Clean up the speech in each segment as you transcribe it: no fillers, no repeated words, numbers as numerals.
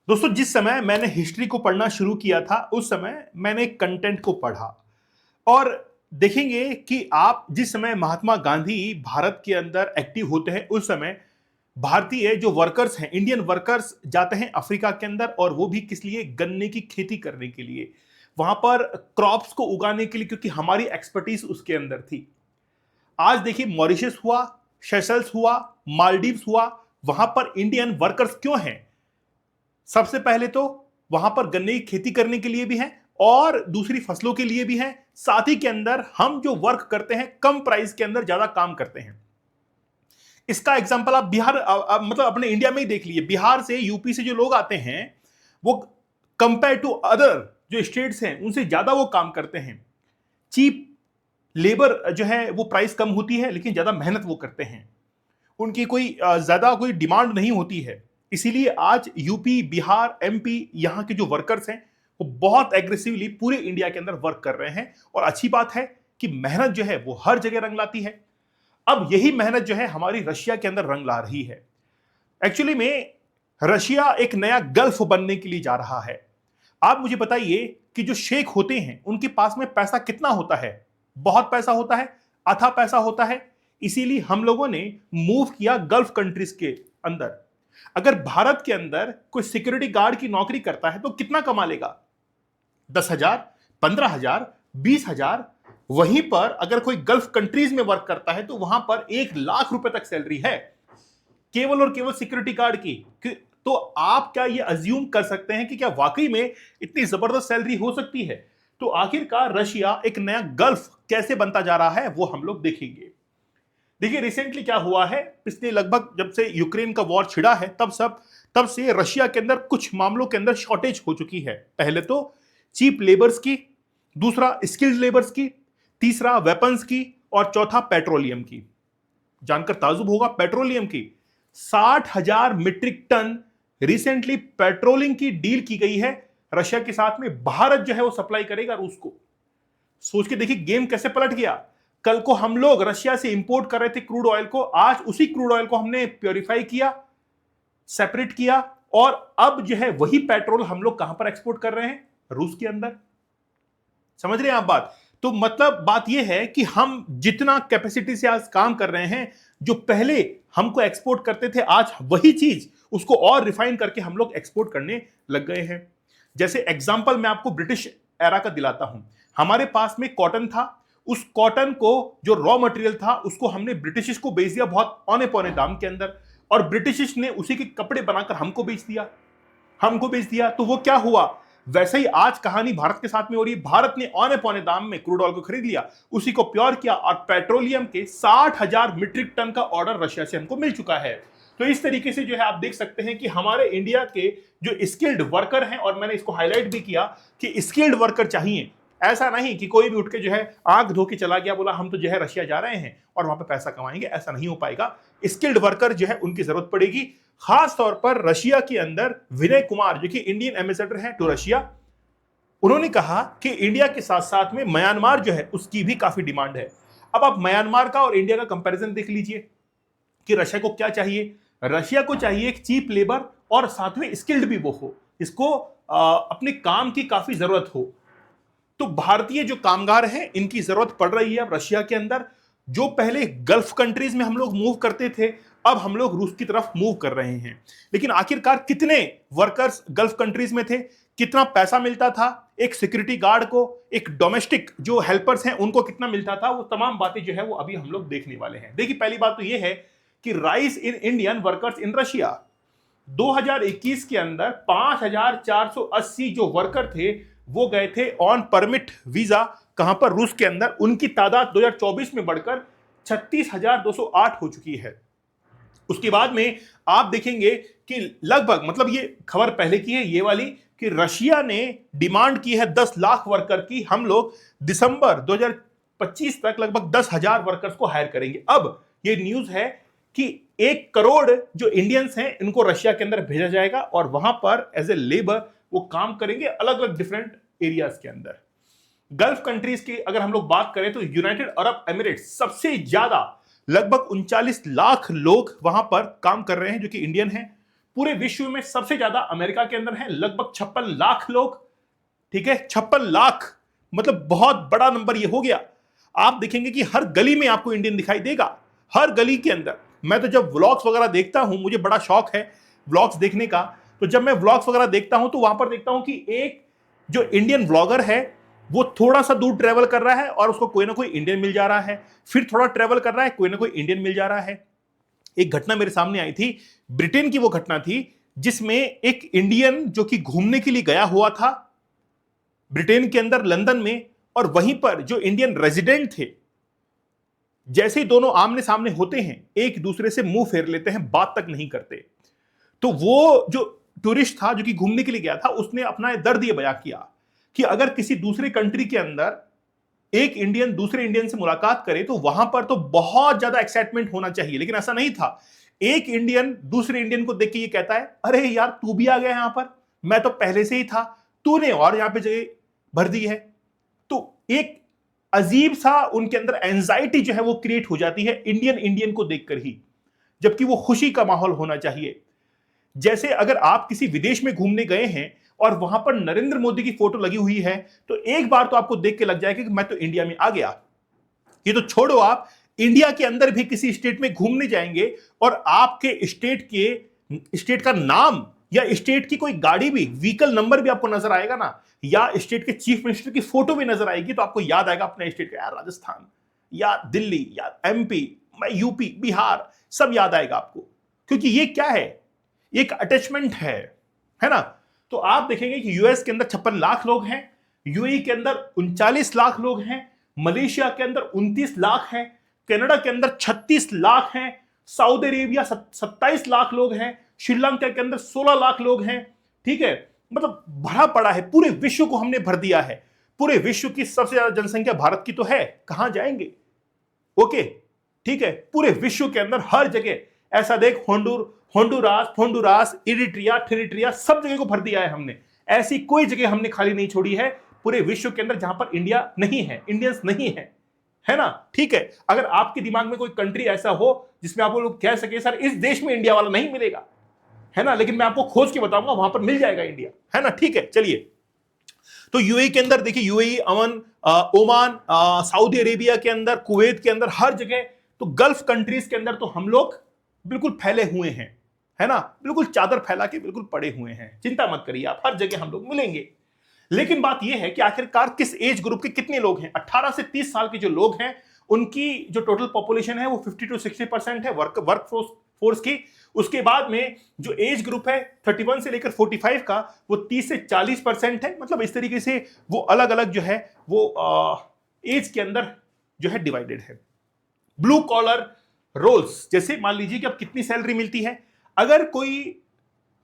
दोस्तों, जिस समय मैंने हिस्ट्री को पढ़ना शुरू किया था उस समय मैंने कंटेंट को पढ़ा और देखेंगे कि आप जिस समय महात्मा गांधी भारत के अंदर एक्टिव होते हैं उस समय भारतीय जो वर्कर्स हैं, इंडियन वर्कर्स जाते हैं अफ्रीका के अंदर और वो भी किस लिए? गन्ने की खेती करने के लिए, वहां पर क्रॉप्स को उगाने के लिए, क्योंकि हमारी एक्सपर्टीज उसके अंदर थी। आज देखिए, मॉरिशस हुआ, सेशल्स हुआ, मालदीव्स हुआ, वहां पर इंडियन वर्कर्स क्यों हैं? सबसे पहले तो वहां पर गन्ने की खेती करने के लिए भी है और दूसरी फसलों के लिए भी है। साथ ही के अंदर हम जो वर्क करते हैं कम प्राइस के अंदर ज्यादा काम करते हैं। इसका एग्जांपल आप बिहार मतलब अपने इंडिया में ही देख लीजिए। बिहार से, यूपी से जो लोग आते हैं वो कंपेयर टू अदर जो स्टेट्स हैं उनसे ज्यादा वो काम करते हैं। चीप लेबर जो है वो प्राइस कम होती है लेकिन ज्यादा मेहनत वो करते हैं। उनकी कोई ज्यादा कोई डिमांड नहीं होती है। इसीलिए आज यूपी, बिहार, एमपी यहाँ के जो वर्कर्स हैं वो बहुत एग्रेसिवली पूरे इंडिया के अंदर वर्क कर रहे हैं। और अच्छी बात है कि मेहनत जो है वो हर जगह रंग लाती है। अब यही मेहनत जो है हमारी रशिया के अंदर रंग ला रही है। एक्चुअली में रशिया एक नया गल्फ बनने के लिए जा रहा है। आप मुझे बताइए कि जो शेख होते हैं उनके पास में पैसा कितना होता है? बहुत पैसा होता है, अथा पैसा होता है। इसीलिए हम लोगों ने मूव किया गल्फ कंट्रीज के अंदर। अगर भारत के अंदर कोई सिक्योरिटी गार्ड की नौकरी करता है तो कितना कमा लेगा? 10,000, 15,000, 20,000। वहीं पर अगर कोई गल्फ कंट्रीज में वर्क करता है तो वहां पर 1 लाख रुपए तक सैलरी है, केवल और केवल सिक्योरिटी गार्ड की। तो आप क्या ये अज्यूम कर सकते हैं कि क्या वाकई में इतनी जबरदस्त सैलरी हो सकती है? तो आखिरकार रशिया एक नया गल्फ कैसे बनता जा रहा है वो हम लोग देखेंगे। देखिए, रिसेंटली क्या हुआ है, पिछले लगभग जब से यूक्रेन का वॉर छिड़ा है तब से रशिया के अंदर कुछ मामलों के अंदर शॉर्टेज हो चुकी है। पहले तो चीप लेबर्स की, दूसरा स्किल्ड लेबर्स की, तीसरा वेपन्स की और चौथा पेट्रोलियम की। जानकर ताजुब होगा, पेट्रोलियम की 60,000 मीट्रिक टन रिसेंटली पेट्रोलिंग की डील की गई है रशिया के साथ में। भारत जो है वो सप्लाई करेगा रूस को। सोच के देखिए गेम कैसे पलट गया। कल को हम लोग रशिया से इंपोर्ट कर रहे थे क्रूड ऑयल को, आज उसी क्रूड ऑयल को हमने प्योरीफाई किया, सेपरेट किया और अब जो है वही पेट्रोल हम लोग कहां पर एक्सपोर्ट कर रहे हैं? रूस के अंदर। समझ रहे हैं आप बात? तो मतलब बात यह है कि हम जितना कैपेसिटी से आज काम कर रहे हैं, जो पहले हमको एक्सपोर्ट करते थे, आज वही चीज उसको और रिफाइन करके हम लोग एक्सपोर्ट करने लग गए हैं। जैसे एग्जांपल मैं आपको ब्रिटिश एरा का दिलाता हूं। हमारे पास में कॉटन था, उस कॉटन को जो रॉ मटेरियल था उसको हमने ब्रिटिश को बेच दिया बहुत औने पौने दाम के अंदर, और ब्रिटिश ने उसी के कपड़े बनाकर हमको बेच दिया। तो वो क्या हुआ? वैसे ही आज कहानी भारत के साथ में हो रही है। भारत ने औने पौने दाम में क्रूड ऑयल को खरीद लिया, उसी को प्योर किया और पेट्रोलियम के 60,000 मीट्रिक टन का ऑर्डर रशिया से हमको मिल चुका है। तो इस तरीके से जो है आप देख सकते हैं कि हमारे इंडिया के जो स्किल्ड वर्कर हैं, और मैंने इसको हाईलाइट भी किया कि स्किल्ड वर्कर चाहिए। ऐसा नहीं कि कोई भी उठ के जो है आंख धो के चला गया, बोला हम तो जो है रशिया जा रहे हैं और वहां पे पैसा कमाएंगे। ऐसा नहीं हो पाएगा। स्किल्ड वर्कर जो है उनकी जरूरत पड़ेगी। खास तौर पर रशिया के अंदर विनय कुमार जो कि इंडियन एम्बेसडर हैं टू रशिया, उन्होंने कहा कि इंडिया के साथ साथ में म्यांमार जो है उसकी भी काफी डिमांड है। अब आप म्यांमार का और इंडिया का कंपैरिजन देख लीजिए कि रशिया को क्या चाहिए। रशिया को चाहिए एक चीप लेबर और साथ में स्किल्ड भी वो हो, इसको अपने काम की काफी जरूरत हो। तो भारतीय जो कामगार हैं इनकी जरूरत पड़ रही है अब रशिया के अंदर। जो पहले गल्फ कंट्रीज में हम लोग मूव करते थे, अब हम लोग रूस की तरफ मूव कर रहे हैं। लेकिन आखिरकार कितने वर्कर्स गल्फ कंट्रीज में थे, कितना पैसा मिलता था एक सिक्योरिटी गार्ड को, एक डोमेस्टिक जो हेल्पर्स हैं उनको कितना मिलता था, वो तमाम बातें जो है वो अभी हम लोग देखने वाले हैं। देखिए, पहली बात तो ये है कि rise in Indian workers in Russia. 2021 के अंदर 5,480 जो वर्कर थे वो गए थे ऑन परमिट वीजा, कहां पर? रूस के अंदर। उनकी तादाद 2024 में बढ़कर 36,208 हो चुकी है। उसके बाद में आप देखेंगे कि लगभग, मतलब ये खबर पहले की है ये वाली, कि रशिया ने डिमांड की है 10 लाख वर्कर की। हम लोग दिसंबर 2025 तक लगभग 10,000 वर्कर्स को हायर करेंगे। अब ये न्यूज है कि 1 करोड़ जो इंडियंस हैं इनको रशिया के अंदर भेजा जाएगा और वहां पर एज ए लेबर वो काम करेंगे अलग अलग डिफरेंट एरियाज के अंदर। गल्फ कंट्रीज की अगर हम लोग बात करें तो यूनाइटेड अरब एमिरेट्स सबसे ज्यादा, लगभग 39 लाख लोग वहां पर काम कर रहे हैं जो कि इंडियन हैं। पूरे विश्व में सबसे ज्यादा अमेरिका के अंदर है, लगभग 56 लाख लोग। ठीक है, 56 लाख मतलब बहुत बड़ा नंबर ये हो गया। आप देखेंगे कि हर गली में आपको इंडियन दिखाई देगा, हर गली के अंदर। मैं तो जब व्लॉग्स वगैरह देखता हूं, मुझे बड़ा शौक है व्लॉग्स देखने का, तो जब मैं व्लॉग्स वगैरह देखता हूं तो वहां पर देखता हूं कि एक जो इंडियन व्लॉगर है वो थोड़ा सा दूर ट्रेवल कर रहा है और उसको कोई ना कोई इंडियन मिल जा रहा है, फिर थोड़ा ट्रेवल कर रहा है, कोई ना कोई इंडियन मिल जा रहा है। एक घटना मेरे सामने आई थी, ब्रिटेन की वो घटना थी जिसमें एक इंडियन जो कि घूमने के लिए गया हुआ था ब्रिटेन के अंदर, लंदन में, और वहीं पर जो इंडियन रेजिडेंट थे, जैसे ही दोनों आमने सामने होते हैं एक दूसरे से मुंह फेर लेते हैं, बात तक नहीं करते। तो वो जो टूरिस्ट था जो कि घूमने के लिए गया था, उसने अपना दर्द ये बयां किया कि अगर किसी दूसरे कंट्री के अंदर एक इंडियन दूसरे इंडियन से मुलाकात करे तो वहां पर तो बहुत ज्यादा एक्साइटमेंट होना चाहिए, लेकिन ऐसा नहीं था। एक इंडियन दूसरे इंडियन को देख के ये कहता है, अरे यार तू भी आ गया यहां पर, मैं तो पहले से ही था, तूने और यहां पे जगह भर दी है। तो एक अजीब सा उनके अंदर एंजाइटी जो है वो क्रिएट हो जाती है इंडियन को देखकर ही, जबकि वो खुशी का माहौल होना चाहिए। जैसे अगर आप किसी विदेश में घूमने गए हैं और वहां पर नरेंद्र मोदी की फोटो लगी हुई है तो एक बार तो आपको देख के लग जाएगा कि मैं तो इंडिया में आ गया। ये तो छोड़ो, आप इंडिया के अंदर भी किसी स्टेट में घूमने जाएंगे और आपके स्टेट का नाम या स्टेट की कोई गाड़ी भी, व्हीकल नंबर भी आपको नजर आएगा ना, या स्टेट के चीफ मिनिस्टर की फोटो भी नजर आएगी, तो आपको याद आएगा अपने स्टेट का, यार राजस्थान या दिल्ली या एमपी, यूपी, बिहार, सब याद आएगा आपको। क्योंकि ये क्या है, एक अटैचमेंट है ना। तो आप देखेंगे कि यूएस के अंदर 56 लाख लोग हैं, यूएई के अंदर 39 लाख लोग हैं, मलेशिया के अंदर 29 लाख हैं, कनाडा के अंदर 36 लाख हैं, सऊदी अरेबिया 27 लाख लोग हैं, श्रीलंका के अंदर 16 लाख लोग हैं। ठीक है, मतलब भरा पड़ा है, पूरे विश्व को हमने भर दिया है। पूरे विश्व की सबसे ज्यादा जनसंख्या भारत की तो है, कहां जाएंगे। ओके, ठीक है, पूरे विश्व के अंदर हर जगह ऐसा देख, होंडुरास, इरिट्रिया, सब जगह को भर दिया है हमने। ऐसी कोई जगह हमने खाली नहीं छोड़ी है पूरे विश्व के अंदर जहां पर इंडिया नहीं है, इंडियंस नहीं है ना। ठीक है, अगर आपके दिमाग में कोई कंट्री ऐसा हो जिसमें आप लोग कह सके सर इस देश में इंडिया वाला नहीं मिलेगा, है ना, लेकिन मैं आपको खोज के बताऊंगा वहां पर मिल जाएगा इंडिया, है ना। ठीक है, चलिए। तो यूएई के अंदर देखिए, यूएई, अमन, ओमान, सऊदी अरेबिया के अंदर, कुवैत के अंदर, हर जगह, तो गल्फ कंट्रीज के अंदर तो हम लोग बिल्कुल फैले हुए हैं, है ना, बिल्कुल चादर फैला के बिल्कुल पड़े हुए हैं। चिंता मत करिए आप, हर जगह हम लोग मिलेंगे। लेकिन बात यह है कि आखिरकार किस एज ग्रुप के कितने लोग हैं। 18 से 30 साल के जो लोग हैं उनकी जो टोटल पॉपुलेशन है वो 50 to 60% है वर्क फोर्स की। उसके बाद में जो एज ग्रुप है 31 से लेकर 45 का, वो 30 से 40% है। मतलब इस तरीके से वो अलग अलग जो है वो एज के अंदर जो है डिवाइडेड है। ब्लू कॉलर रोल्स, जैसे मान लीजिए कि अब कितनी सैलरी मिलती है। अगर कोई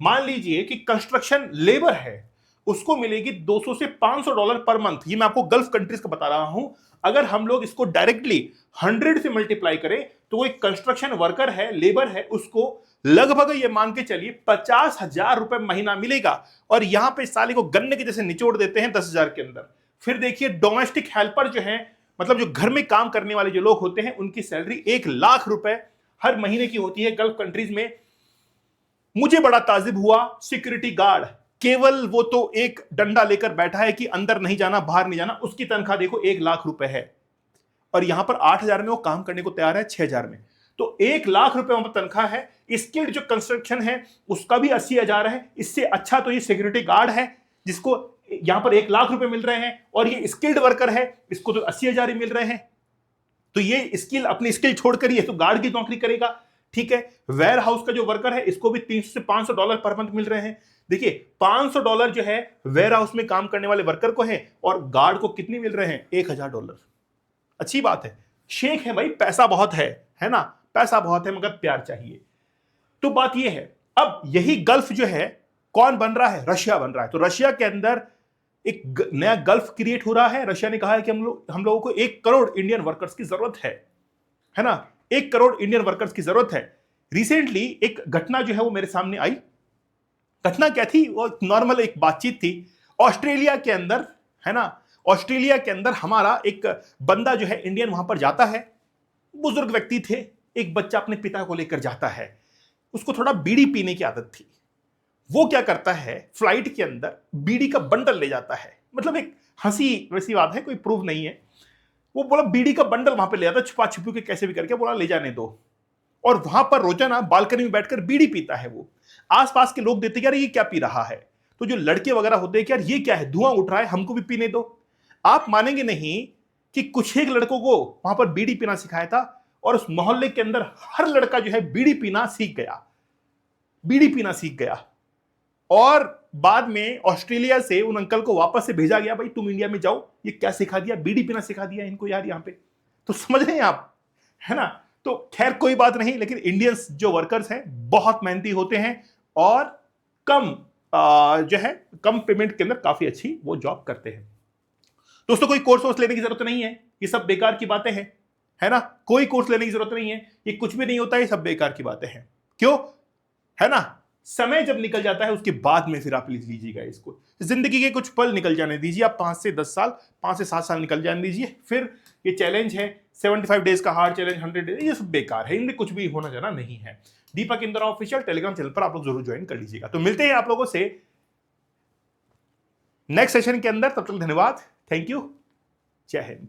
मान लीजिए कि कंस्ट्रक्शन लेबर है, उसको मिलेगी $200 से $500 पर मंथ। ये मैं आपको गल्फ कंट्रीज का बता रहा हूं। अगर हम लोग इसको डायरेक्टली 100 से मल्टीप्लाई करें तो वो एक कंस्ट्रक्शन वर्कर है, लेबर है, उसको लगभग ये मान के चलिए 50,000 रुपए महीना मिलेगा। और यहां पे साले को गन्ने के जैसे निचोड़ देते हैं 10,000 के अंदर। फिर देखिए डोमेस्टिक हेल्पर जो है, मतलब जो घर में काम करने वाले जो लोग होते हैं, उनकी सैलरी 1 लाख रुपए हर महीने की होती है गल्फ कंट्रीज में। मुझे बड़ा ताजुब हुआ, सिक्योरिटी गार्ड, केवल वो तो एक डंडा लेकर बैठा है कि अंदर नहीं जाना, बाहर नहीं जाना, उसकी तनख्वाह देखो 1 लाख रुपए है। और यहां पर 8,000 में वो काम करने को तैयार है, 6,000 में। तो 1 लाख रुपए वहां पर तनख्वाह है। स्किल्ड जो कंस्ट्रक्शन है उसका भी 80,000 है। इससे अच्छा तो ये सिक्योरिटी गार्ड है जिसको यहां पर 1 लाख रुपए मिल रहे हैं, और ये स्किल्ड वर्कर है, इसको तो 80,000 ही मिल रहे हैं। तो ये स्किल, अपनी स्किल छोड़कर ये तो गार्ड की नौकरी करेगा। ठीक है, वेयर हाउस का जो वर्कर है इसको भी $300 से $500 पर मंथ मिल रहे हैं। देखिए $500 जो है वेयर हाउस में काम करने वाले वर्कर को है, और गार्ड को कितने मिल रहे हैं, $1,000। अच्छी बात है, शेख है भाई, पैसा बहुत है ना, पैसा बहुत है, मगर प्यार चाहिए। तो बात यह है, अब यही गल्फ जो है कौन बन रहा है, रशिया बन रहा है। तो रशिया के अंदर एक नया गल्फ क्रिएट हो रहा है। रशिया ने कहा है कि हम लोगों को 1 करोड़ इंडियन वर्कर्स की जरूरत है ना, 1 करोड़ इंडियन वर्कर्स की जरूरत है। रिसेंटली एक घटना जो है वो मेरे सामने आई। घटना क्या थी, वो नॉर्मल एक बातचीत थी ऑस्ट्रेलिया के अंदर, है ना। ऑस्ट्रेलिया के अंदर हमारा एक बंदा जो है इंडियन वहां पर जाता है, बुजुर्ग व्यक्ति थे, एक बच्चा अपने पिता को लेकर जाता है। उसको थोड़ा बीड़ी पीने की आदत थी, वो क्या करता है, फ्लाइट के अंदर बीड़ी का बंडल ले जाता है। मतलब एक हंसी वैसी बात है, कोई प्रूफ नहीं है। वो बोला बीड़ी का बंडल वहां पे ले जाता, छुपा छुपू के कैसे भी करके, बोला ले जाने दो। और वहां पर रोजाना बालकनी में बैठकर बीड़ी पीता है वो। आसपास के लोग देते कि यार ये क्या पी रहा है, तो जो लड़के वगैरह होते हैं कि यार ये क्या है, धुआं उठ रहा है, हमको भी पीने दो। आप मानेंगे नहीं कि कुछ एक लड़कों को वहां पर बीड़ी पीना सिखाया था, और उस मोहल्ले के अंदर हर लड़का जो है बीड़ी पीना सीख गया, बीड़ी पीना सीख गया। और बाद में ऑस्ट्रेलिया से उन अंकल को वापस से भेजा गया, भाई तुम इंडिया में जाओ, ये क्या सिखा दिया, बीड़ी पीना सिखा दिया इनको यार यहाँ पे। तो समझ रहे हैं आप, है ना। तो खैर कोई बात नहीं, लेकिन इंडियंस जो वर्कर्स हैं बहुत मेहनती होते हैं, और कम जो है कम पेमेंट के अंदर काफी अच्छी वो जॉब करते हैं। दोस्तों कोई कोर्स लेने की जरूरत नहीं है, ये सब बेकार की बातें हैं, है ना। कोई कोर्स लेने की जरूरत नहीं है, ये कुछ भी नहीं होता, ये सब बेकार की बातें हैं। क्यों, है ना। समय जब निकल जाता है उसके बाद में फिर आप लीजिएगा इसको। जिंदगी के कुछ पल निकल जाने दीजिए, आप 5 से 10 साल, 5 से 7 साल निकल जाने दीजिए। फिर ये चैलेंज है 75 डेज का हार्ड चैलेंज, 100 डेज, ये सब बेकार है, इनमें कुछ भी होना जाना नहीं है। दीपक इंद्रा ऑफिशियल टेलीग्राम चैनल पर आप लोग जरूर ज्वाइन कर लीजिएगा। तो मिलते हैं आप लोगों से नेक्स्ट सेशन के अंदर, तब तक धन्यवाद, थैंक यू, जय हिंद।